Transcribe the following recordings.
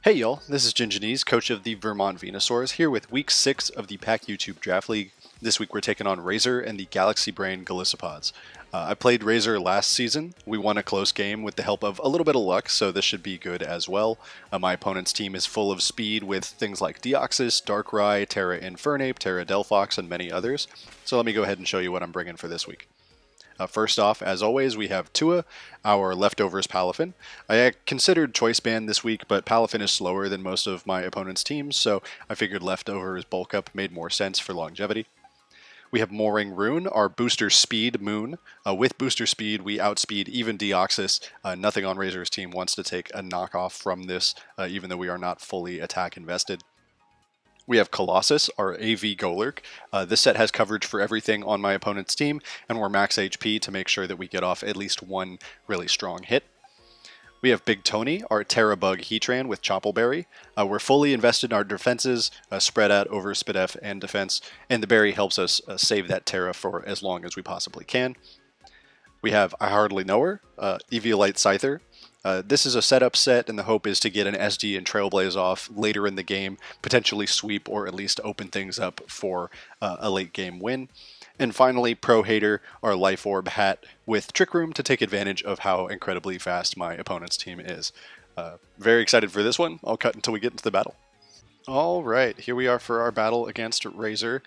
Hey y'all, this is Ginginese, coach of the Vermont Venusaurs, here with week 6 of the PAC YouTube Draft League. This week we're taking on Razor and the Galaxy Brain Golisopods. I played Razor last season. We won a close game with the help of a little bit of luck, so this should be good as well. My opponent's team is full of speed with things like Deoxys, Darkrai, Terra Infernape, Terra Delphox, and many others. So let me go ahead and show you what I'm bringing for this week. First off, as always, we have Tua, our leftovers Palafin. I considered Choice Band this week, but Palafin is slower than most of my opponent's teams, so I figured leftovers bulk up made more sense for longevity. We have Mooring Rune, our booster speed Moon. With booster speed, we outspeed even Deoxys. Nothing on Razor's team wants to take a knockoff from this, even though we are not fully attack invested. We have Colossus, our AV Golurk. This set has coverage for everything on my opponent's team, and we're max HP to make sure that we get off at least one really strong hit. We have Big Tony, our Terra Bug Heatran with Choppleberry. We're fully invested in our defenses, spread out over Spidef and defense, and the berry helps us save that Terra for as long as we possibly can. We have I Hardly Know Her, Eviolite Scyther. This is a setup set, and the hope is to get an SD and Trailblaze off later in the game, potentially sweep or at least open things up for a late game win. And finally, Pro Hater, our Life Orb hat with Trick Room to take advantage of how incredibly fast my opponent's team is. Very excited for this one. I'll cut until we get into the battle. Alright, here we are for our battle against Razor.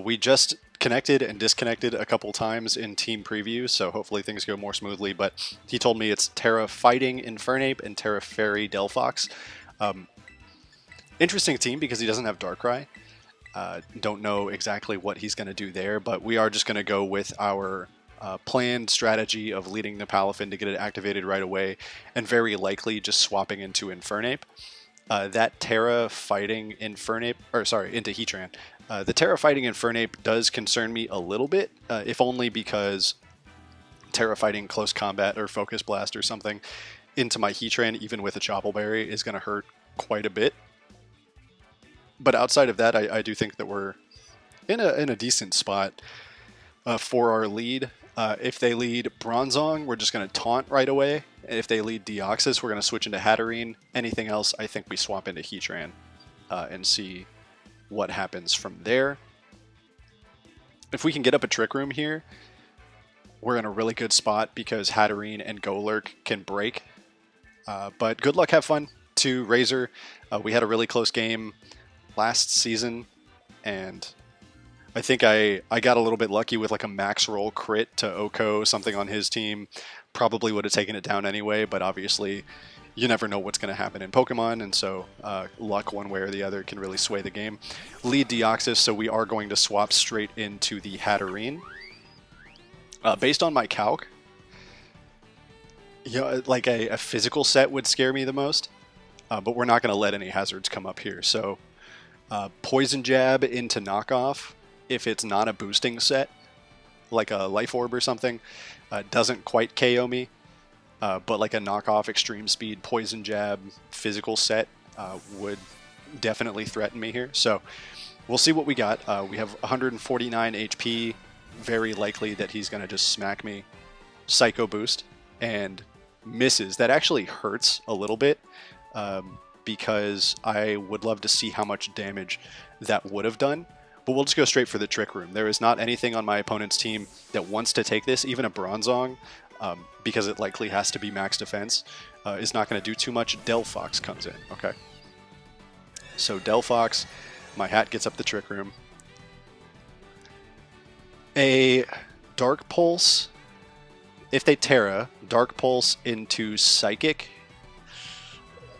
We just connected and disconnected a couple times in team preview, so hopefully things go more smoothly, but he told me it's Terra Fighting Infernape and Terra Fairy Delphox. Interesting team because he doesn't have Darkrai. Don't know exactly what he's going to do there, but we are just going to go with our planned strategy of leading the Palafin to get it activated right away, and very likely just swapping into Infernape. That Terra Fighting Infernape, into Heatran. The Terra Fighting Infernape does concern me a little bit, if only because Terra Fighting Close Combat or Focus Blast or something into my Heatran, even with a Choppleberry, is going to hurt quite a bit. But outside of that, I do think that we're in a decent spot for our lead. If they lead Bronzong, we're just going to taunt right away. If they lead Deoxys, we're going to switch into Hatterene. Anything else, I think we swap into Heatran and see what happens from there. If we can get up a Trick Room here, we're in a really good spot because Hatterene and Golurk can break. But good luck, have fun to Razor. We had a really close game last season, and I think I got a little bit lucky with like a max roll crit to Oko, something on his team. Probably would have taken it down anyway, but obviously you never know what's going to happen in Pokemon, and so luck one way or the other can really sway the game. Lead Deoxys, so we are going to swap straight into the Hatterene. Based on my calc, like a physical set would scare me the most, but we're not going to let any hazards come up here. So Poison Jab into Knockoff, if it's not a boosting set, like a Life Orb or something, doesn't quite KO me. But like a knockoff Extreme Speed Poison Jab physical set would definitely threaten me here. So we'll see what we got. We have 149 HP. Very likely that he's going to just smack me. Psycho Boost and misses. That actually hurts a little bit because I would love to see how much damage that would have done. But we'll just go straight for the Trick Room. There is not anything on my opponent's team that wants to take this, even a Bronzong. Because it likely has to be max defense, is not going to do too much. Delphox comes in, okay? So Delphox, my hat gets up the Trick Room. A Dark Pulse, if they Terra, Dark Pulse into Psychic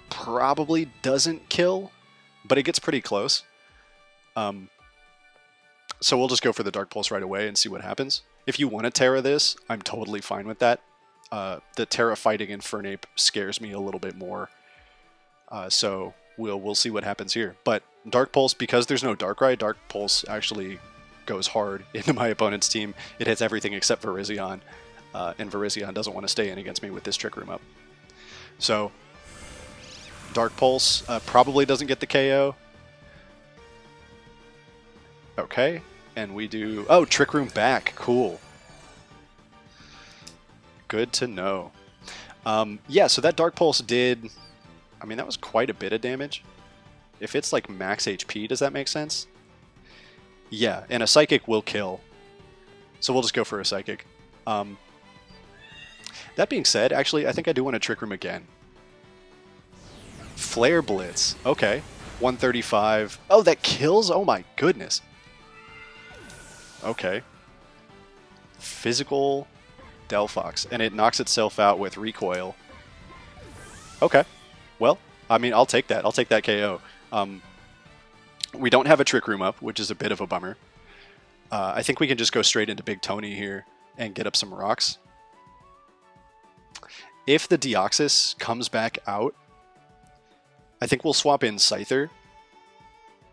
probably doesn't kill, but it gets pretty close. So we'll just go for the Dark Pulse right away and see what happens. If you want to Terra this, I'm totally fine with that. The Terra Fighting Infernape scares me a little bit more. So we'll see what happens here. But Dark Pulse, because there's no Darkrai, Dark Pulse actually goes hard into my opponent's team. It hits everything except Virizion. And Virizion doesn't want to stay in against me with this Trick Room up. So Dark Pulse probably doesn't get the KO. Okay. And we do... Oh, Trick Room back. Cool. Good to know. Yeah, so that Dark Pulse did I mean, that was quite a bit of damage. If it's like max HP, does that make sense? Yeah, and a Psychic will kill. So we'll just go for a Psychic. That being said, actually, I think I do want to Trick Room again. Flare Blitz. Okay. 135. Oh, that kills? Oh my goodness. Okay. Physical Delphox. And it knocks itself out with Recoil. Okay. Well, I mean, I'll take that. I'll take that KO. We don't have a Trick Room up, which is a bit of a bummer. I think we can just go straight into Big Tony here and get up some rocks. If the Deoxys comes back out, I think we'll swap in Scyther.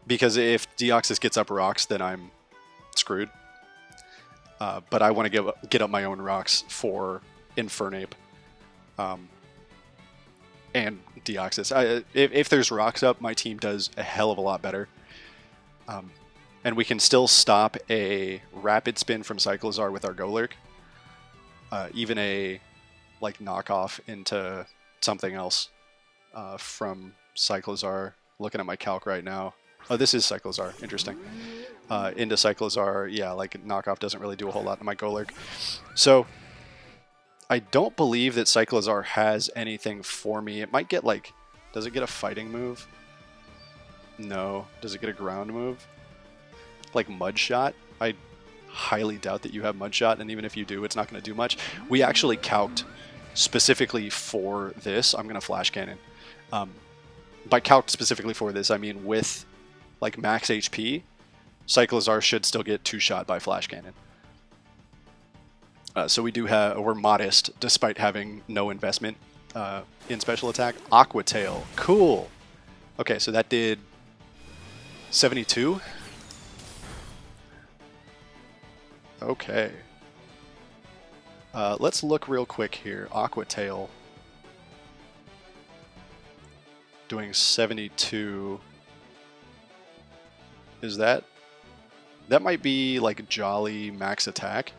Because if Deoxys gets up rocks, then I'm screwed. But I want to get up my own rocks for Infernape. And Deoxys. If there's rocks up, my team does a hell of a lot better. And we can still stop a Rapid Spin from Cyclizar with our Golurk. Even a like knockoff into something else from Cyclizar. Looking at my calc right now. Oh, this is Cyclizar. Interesting. Into Cyclizar, yeah, like knockoff doesn't really do a whole lot to my Golurk. So I don't believe that Cyclizar has anything for me. It might get like, does it get a fighting move? No. Does it get a ground move? Like Mud Shot? I highly doubt that you have Mud Shot, and even if you do, it's not going to do much. We actually calced specifically for this. I'm going to Flash Cannon. By calced specifically for this, I mean with like max HP, Cyclizar should still get 2-shot by Flash Cannon. So we do have, we're modest despite having no investment in special attack. Aqua Tail, cool. Okay, so that did 72. Okay. Let's look real quick here. Aqua Tail doing 72. Is that might be like Jolly max attack.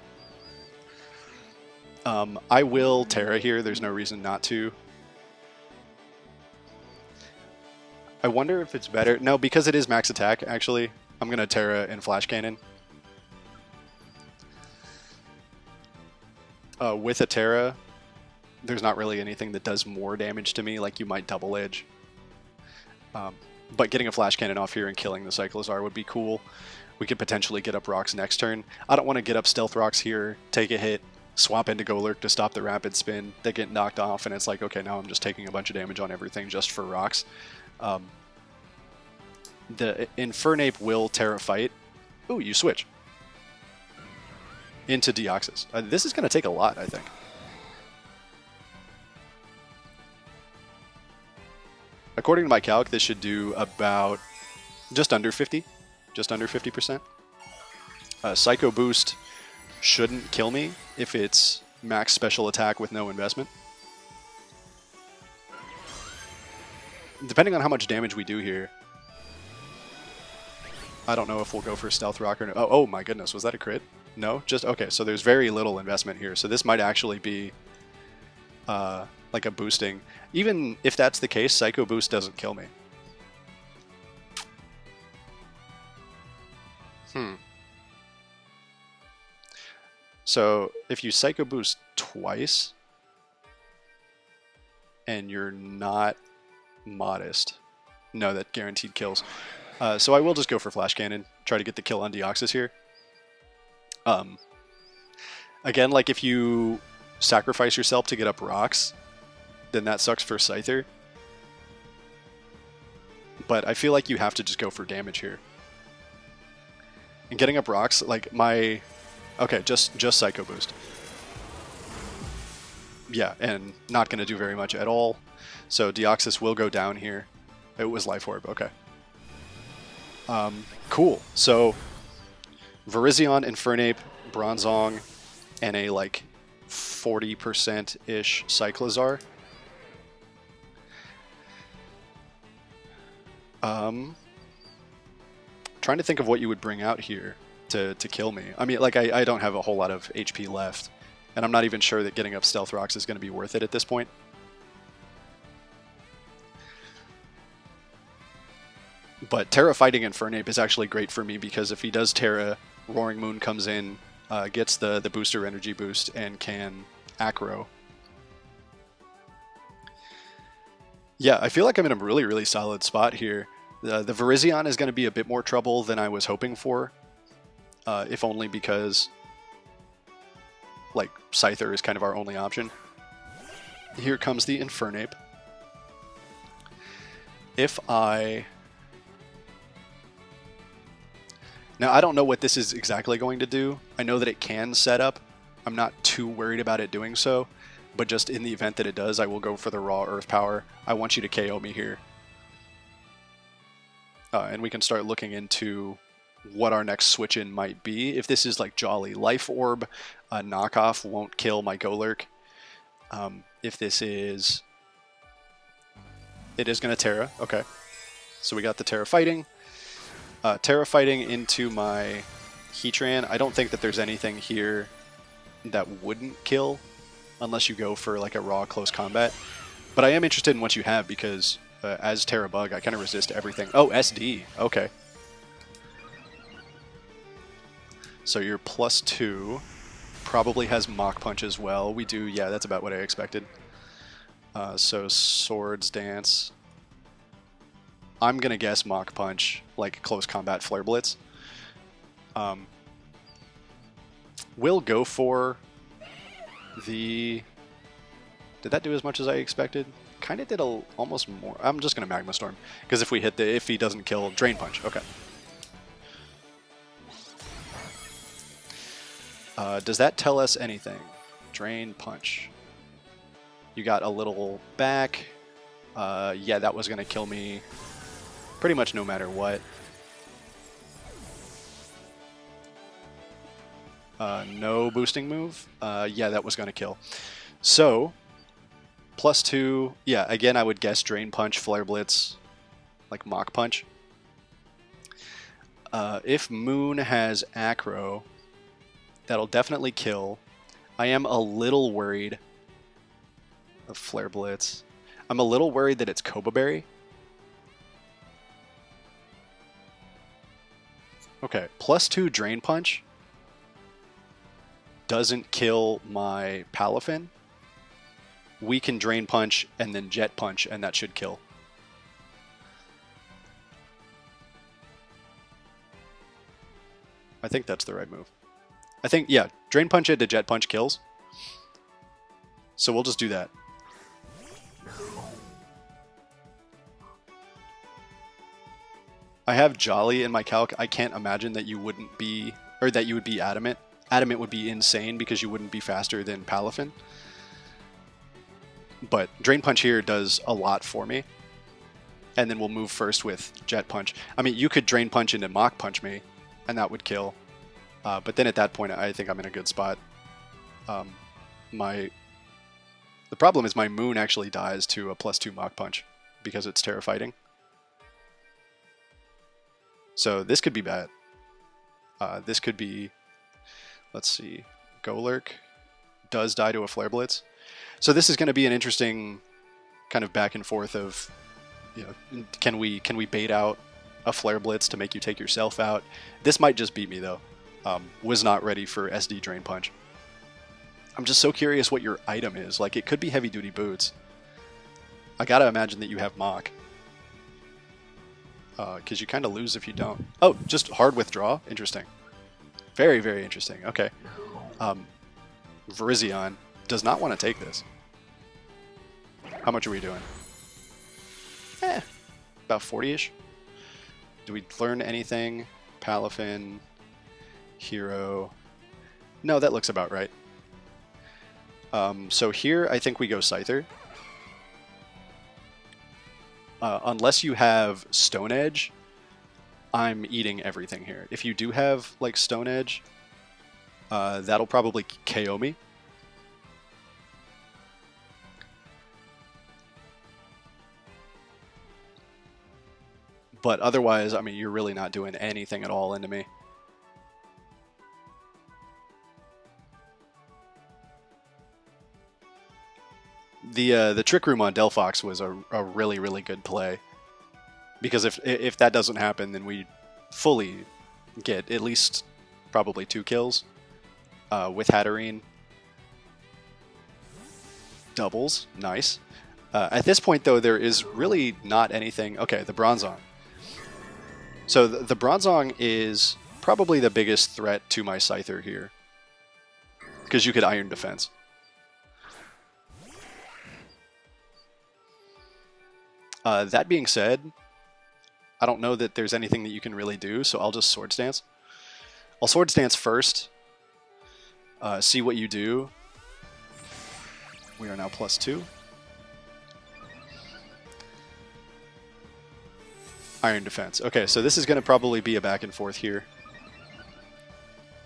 I will Terra here. There's no reason not to. I wonder if it's better. No, because it is max attack, actually. I'm going to Terra and Flash Cannon. With a Terra, there's not really anything that does more damage to me, like you might Double Edge. But getting a Flash Cannon off here and killing the Cyclizar would be cool. We could potentially get up rocks next turn. I don't want to get up Stealth Rocks here, take a hit, swap into Golurk to stop the Rapid Spin. They get knocked off, and it's like, okay, now I'm just taking a bunch of damage on everything just for rocks. The Infernape will Terra Fight. Ooh, you switch. Into Deoxys. This is going to take a lot, I think. According to my calc, this should do about just under 50. Just under 50%. Psycho Boost shouldn't kill me if it's max special attack with no investment. Depending on how much damage we do here, I don't know if we'll go for Stealth Rock or no. Oh my goodness, was that a crit? No? Just, okay, so there's very little investment here. So this might actually be like a boosting. Even if that's the case, Psycho Boost doesn't kill me. So if you Psycho Boost twice and you're not modest, no, that guaranteed kills. So I will just go for Flash Cannon, try to get the kill on Deoxys here. Again, like if you sacrifice yourself to get up rocks, then that sucks for Scyther. But I feel like you have to just go for damage here. And getting up rocks, like my... Okay, just Psycho Boost. Yeah, and not going to do very much at all. So Deoxys will go down here. It was Life Orb, okay. Cool. So Virizion, Infernape, Bronzong, and a like 40%-ish Cyclizar. Trying to think of what you would bring out here to kill me. I mean, like, I don't have a whole lot of HP left, and I'm not even sure that getting up Stealth Rocks is going to be worth it at this point. But Terra fighting Infernape is actually great for me because if he does Terra, Roaring Moon comes in, gets the booster energy boost, and can Acro. Yeah, I feel like I'm in a really, really solid spot here. The Virizion is going to be a bit more trouble than I was hoping for, if only because, like, Scyther is kind of our only option. Here comes the Infernape. If I... Now, I don't know what this is exactly going to do. I know that it can set up. I'm not too worried about it doing so, but just in the event that it does, I will go for the raw Earth Power. I want you to KO me here. And we can start looking into what our next switch-in might be. If this is like Jolly Life Orb, knockoff won't kill my Golurk. If this is... It is going to Terra. Okay. So we got the Terra fighting. Terra fighting into my Heatran. I don't think that there's anything here that wouldn't kill unless you go for like a raw close combat. But I am interested in what you have because as Terra Bug, I kind of resist everything. Oh, SD. Okay. So your +2 probably has Mach Punch as well. We do, yeah, that's about what I expected. So Swords Dance. I'm going to guess Mach Punch, like close combat Flare Blitz. We'll go for the... Did that do as much as I expected? Kind of did almost more. I'm just going to Magma Storm, because if we hit if he doesn't kill, Drain Punch. Okay. Does that tell us anything? Drain Punch. You got a little back. Yeah, that was going to kill me pretty much no matter what. No boosting move. Yeah, that was going to kill. So, +2. Yeah, again, I would guess Drain Punch, Flare Blitz, like Mach Punch. If Moon has Acro, that'll definitely kill. I am a little worried of Flare Blitz. I'm a little worried that it's Koba Berry. Okay, +2 Drain Punch doesn't kill my Palafin. We can Drain Punch and then Jet Punch, and that should kill. I think that's the right move. I think, yeah, Drain Punch into Jet Punch kills. So we'll just do that. I have Jolly in my calc. I can't imagine that you wouldn't be, or that you would be Adamant. Adamant would be insane because you wouldn't be faster than Palafin. But Drain Punch here does a lot for me. And then we'll move first with Jet Punch. I mean, you could Drain Punch into Mach Punch me, and that would kill. But then at that point, I think I'm in a good spot. The problem is my Moon actually dies to a +2 Mach Punch because it's Terra Fighting. So this could be bad. This could be, let's see, Golurk does die to a Flare Blitz. So this is going to be an interesting kind of back and forth of, you know, can we bait out a Flare Blitz to make you take yourself out? This might just beat me though. Was not ready for SD Drain Punch. I'm just so curious what your item is. Like, it could be Heavy Duty Boots. I gotta imagine that you have Mach. Because you kind of lose if you don't. Oh, just hard withdraw? Interesting. Very, very interesting. Okay. Virizion does not want to take this. How much are we doing? About 40-ish. Do we learn anything? Palafin, Hero. No, that looks about right. So here, I think we go Scyther. Unless you have Stone Edge, I'm eating everything here. If you do have, like, Stone Edge, that'll probably KO me. But otherwise, I mean, you're really not doing anything at all into me. The Trick Room on Delphox was a really, really good play. Because if that doesn't happen, then we fully get at least probably 2 kills with Hatterene. Doubles, nice. At this point, though, there is really not anything... Okay, the Bronzong. So the Bronzong is probably the biggest threat to my Scyther here. Because you could Iron Defense. That being said, I don't know that there's anything that you can really do, so I'll just Swords Dance. I'll Swords Dance first. See what you do. We are now +2. Iron Defense. Okay, so this is going to probably be a back and forth here.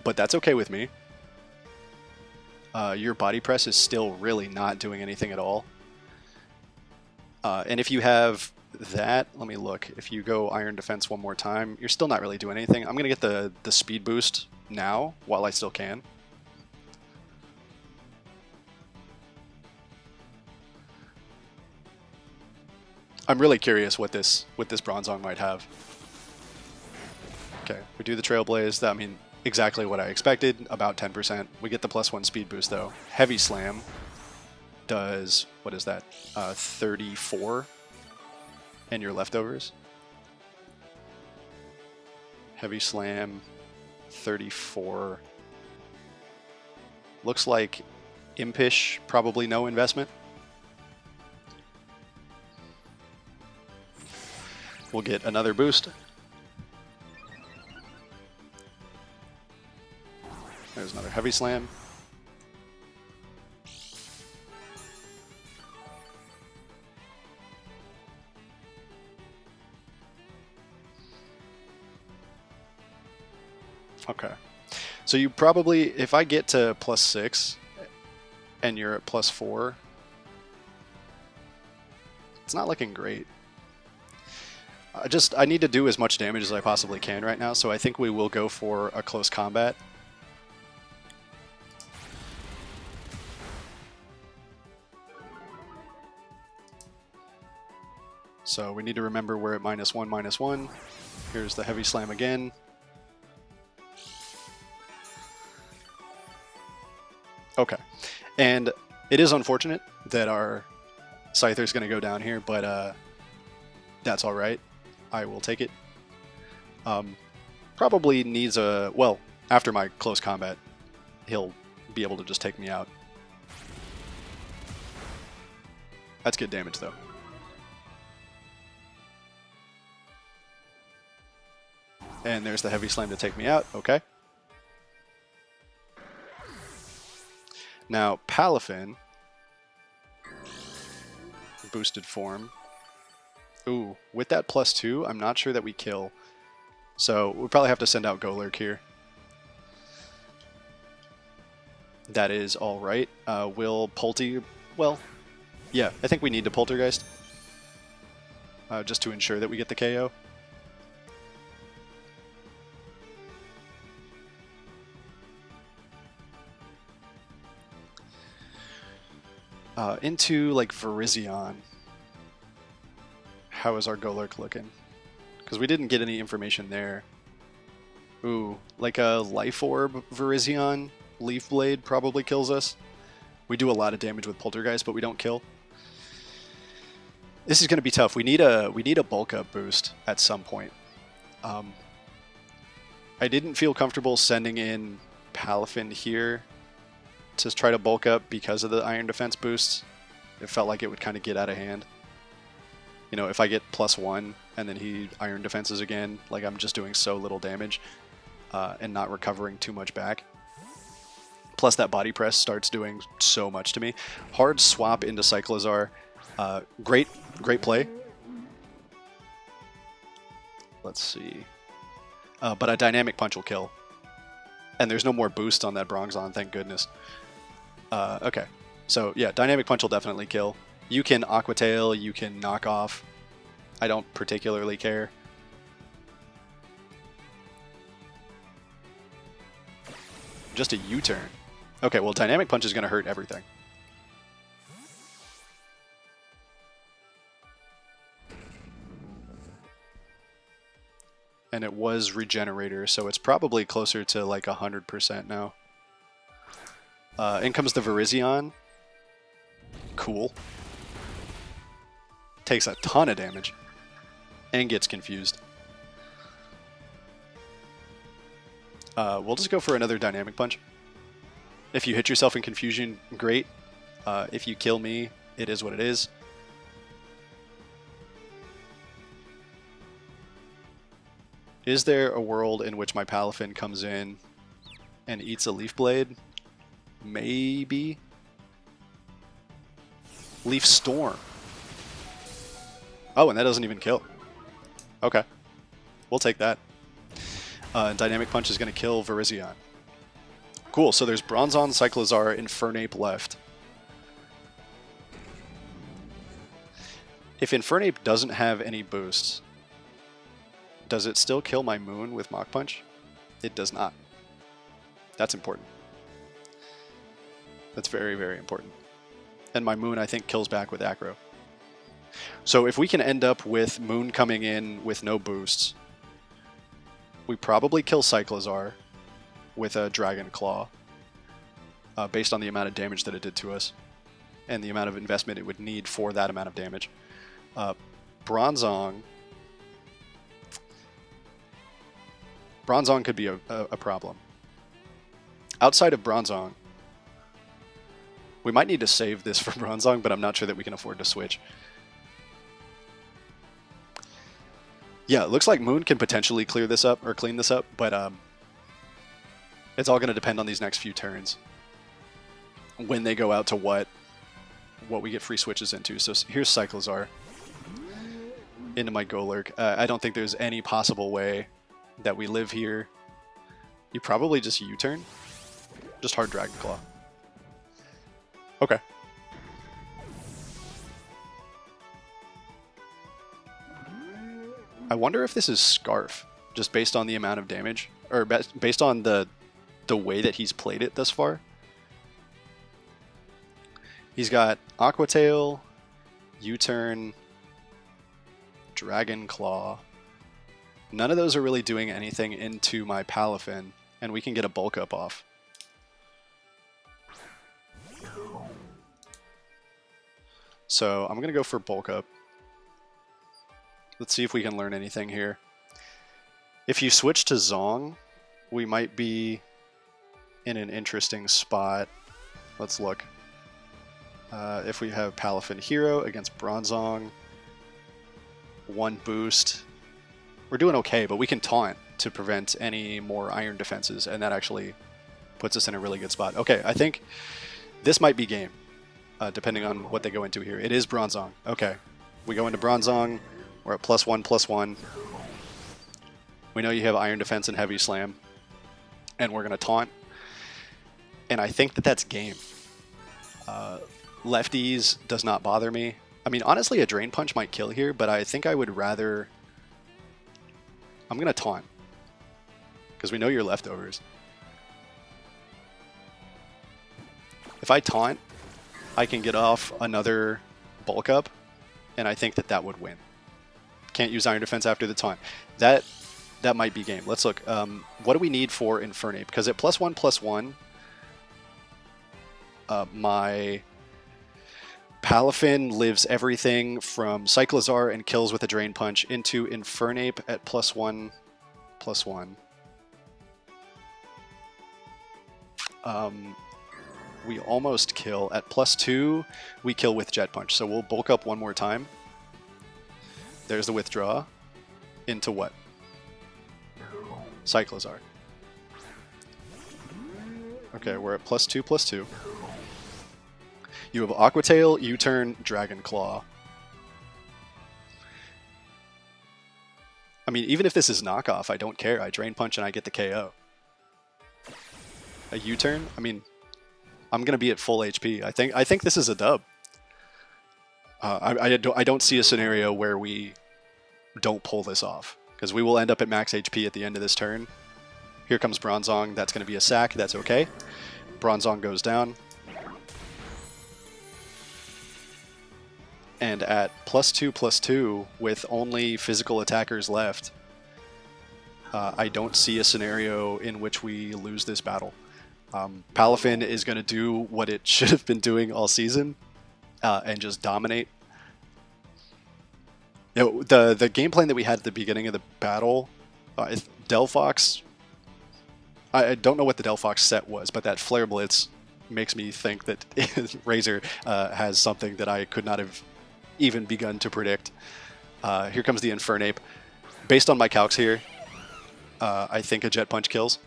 But that's okay with me. Your Body Press is still really not doing anything at all. And if you have that, let me look. If you go Iron Defense one more time, you're still not really doing anything. I'm going to get the speed boost now while I still can. I'm really curious what this Bronzong might have. Okay, we do the Trailblaze. I mean, exactly what I expected, about 10%. We get the +1 speed boost, though. Heavy Slam does, what is that, 34? And your leftovers. Heavy Slam, 34. Looks like Impish, probably no investment. We'll get another boost. There's another Heavy Slam. Okay. So you probably, if I get to +6 and you're at +4, it's not looking great. I need to do as much damage as I possibly can right now, so I think we will go for a close combat. So we need to remember we're at -1/-1. Here's the Heavy Slam again. Okay. And it is unfortunate that our Scyther's going to go down here, but that's all right. I will take it. Probably needs a... Well, after my close combat, he'll be able to just take me out. That's good damage, though. And there's the Heavy Slam to take me out. Okay. Now, Palafin. Boosted form. Ooh, with that +2, I'm not sure that we kill. So we probably have to send out Golurk here. That is all right. Will Polty... Well, yeah, I think we need to Poltergeist. Just to ensure that we get the KO. Into, like, Virizion. How is our Golurk looking? Because we didn't get any information there. Ooh, like a Life Orb Virizion Leaf Blade probably kills us. We do a lot of damage with Poltergeist, but we don't kill. This is going to be tough. We need a bulk up boost at some point. I didn't feel comfortable sending in Palafin here to try to bulk up because of the Iron Defense boosts. It felt like it would kind of get out of hand. You know, if I get +1 and then he Iron Defenses again, like I'm just doing so little damage and not recovering too much back. Plus that Body Press starts doing so much to me. Hard swap into Cyclizar. Great play. Let's see. But a Dynamic Punch will kill. And there's no more boost on that Bronzong, thank goodness. Okay, so yeah, Dynamic Punch will definitely kill. You can Aqua Tail, you can knock off. I don't particularly care. Just a U-turn. Okay, well, Dynamic Punch is going to hurt everything. and it was Regenerator, so it's probably closer to like 100% now. In comes the Virizion. Cool. Takes a ton of damage and gets confused. We'll just go for another Dynamic Punch. If you hit yourself in confusion, great. If you kill me, it is what it is. Is there a world in which my Palafin comes in and eats a Leaf Blade? Maybe. Leaf Storm. Oh, and that doesn't even kill. Okay. We'll take that. Dynamic Punch is going to kill Virizion. Cool, so there's Bronzong, Cyclizar, Infernape left. If Infernape doesn't have any boosts, does it still kill my Moon with Mach Punch? It does not. That's important. That's very, very important. And my Moon, I think, kills back with Acro. So if we can end up with Moon coming in with no boosts, we probably kill Cyclizar with a Dragon Claw, based on the amount of damage that it did to us, and the amount of investment it would need for that amount of damage. Bronzong could be a problem. Outside of Bronzong, we might need to save this for Bronzong, but I'm not sure that we can afford to switch. Yeah, it looks like Moon can potentially clear this up, or clean this up, but it's all going to depend on these next few turns. When they go out to what we get free switches into. So here's Cyclizar into my Golurk. I don't think there's any possible way that we live here. You probably just U-turn. Just hard Dragon Claw. Okay. I wonder if this is Scarf, just based on the amount of damage, or based on the way that he's played it thus far. He's got Aqua Tail, U-turn, Dragon Claw. None of those are really doing anything into my Palafin, and we can get a bulk up off. So I'm going to go for bulk up. Let's see if we can learn anything here. If you switch to Zong, we might be in an interesting spot. Let's look. If we have Palafin Hero against Bronzong, 1 boost, we're doing okay, but we can taunt to prevent any more iron defenses, and that actually puts us in a really good spot. Okay, I think this might be game, depending on what they go into here. It is Bronzong. Okay, we go into Bronzong. We're at +1/+1. We know you have Iron Defense and Heavy Slam, and we're going to taunt. And I think that that's game. Lefties does not bother me. I mean, honestly, a Drain Punch might kill here, but I think I would rather... I'm going to taunt, because we know you're leftovers. If I taunt, I can get off another bulk up, and I think that that would win. Can't use Iron Defense after the taunt. That might be game. Let's look. What do we need for Infernape? Because at +1/+1, my Palafin lives everything from Cyclizar and kills with a Drain Punch into Infernape at +1/+1. We almost kill. At +2, we kill with Jet Punch. So we'll bulk up one more time. There's the withdraw. Into what? Cyclizar. Okay, we're at +2/+2. You have Aqua Tail, U-turn, Dragon Claw. I mean, even if this is knockoff, I don't care. I Drain Punch and I get the KO. A U-turn? I mean, I'm going to be at full HP. I think this is a dub. I don't see a scenario where we don't pull this off, because we will end up at max HP at the end of this turn. Here comes Bronzong. That's going to be a sack. That's okay. Bronzong goes down. And at +2/+2, with only physical attackers left, I don't see a scenario in which we lose this battle. Palafin is going to do what it should have been doing all season and just dominate. You know, the game plan that we had at the beginning of the battle, Delphox, I don't know what the Delphox set was, but that Flare Blitz makes me think that Razor has something that I could not have even begun to predict. Here comes the Infernape. Based on my calcs here, I think a Jet Punch kills.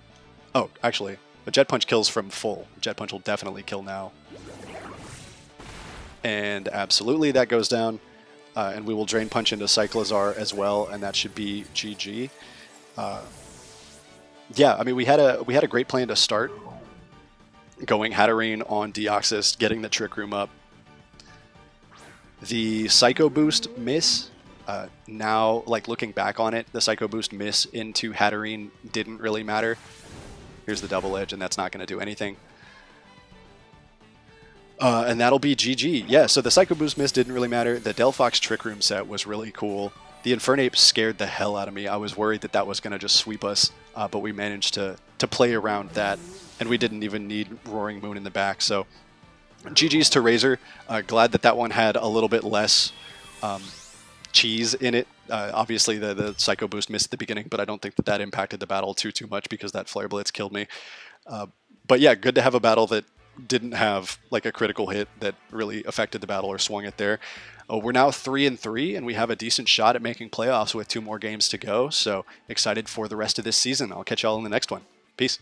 Oh, actually, a Jet Punch kills from full. Jet Punch will definitely kill now. And absolutely, that goes down. And we will Drain Punch into Cyclizar as well, and that should be GG. Yeah, I mean, we had a great plan to start. Going Hatterene on Deoxys, getting the Trick Room up. The Psycho Boost miss. Now, like looking back on it, the Psycho Boost miss into Hatterene didn't really matter. Here's the Double Edge, and that's not going to do anything. And that'll be GG. Yeah, so the Psycho Boost miss didn't really matter. The Delphox Trick Room set was really cool. The Infernape scared the hell out of me. I was worried that that was going to just sweep us, but we managed to play around that, and we didn't even need Roaring Moon in the back. So GG's to Razor. Glad that that one had a little bit less cheese in it. Obviously, the Psycho Boost missed at the beginning, but I don't think that that impacted the battle too much because that Flare Blitz killed me. But yeah, good to have a battle that didn't have like a critical hit that really affected the battle or swung it there. We're now 3-3, and we have a decent shot at making playoffs with 2 more games to go. So excited for the rest of this season. I'll catch y'all in the next one. Peace.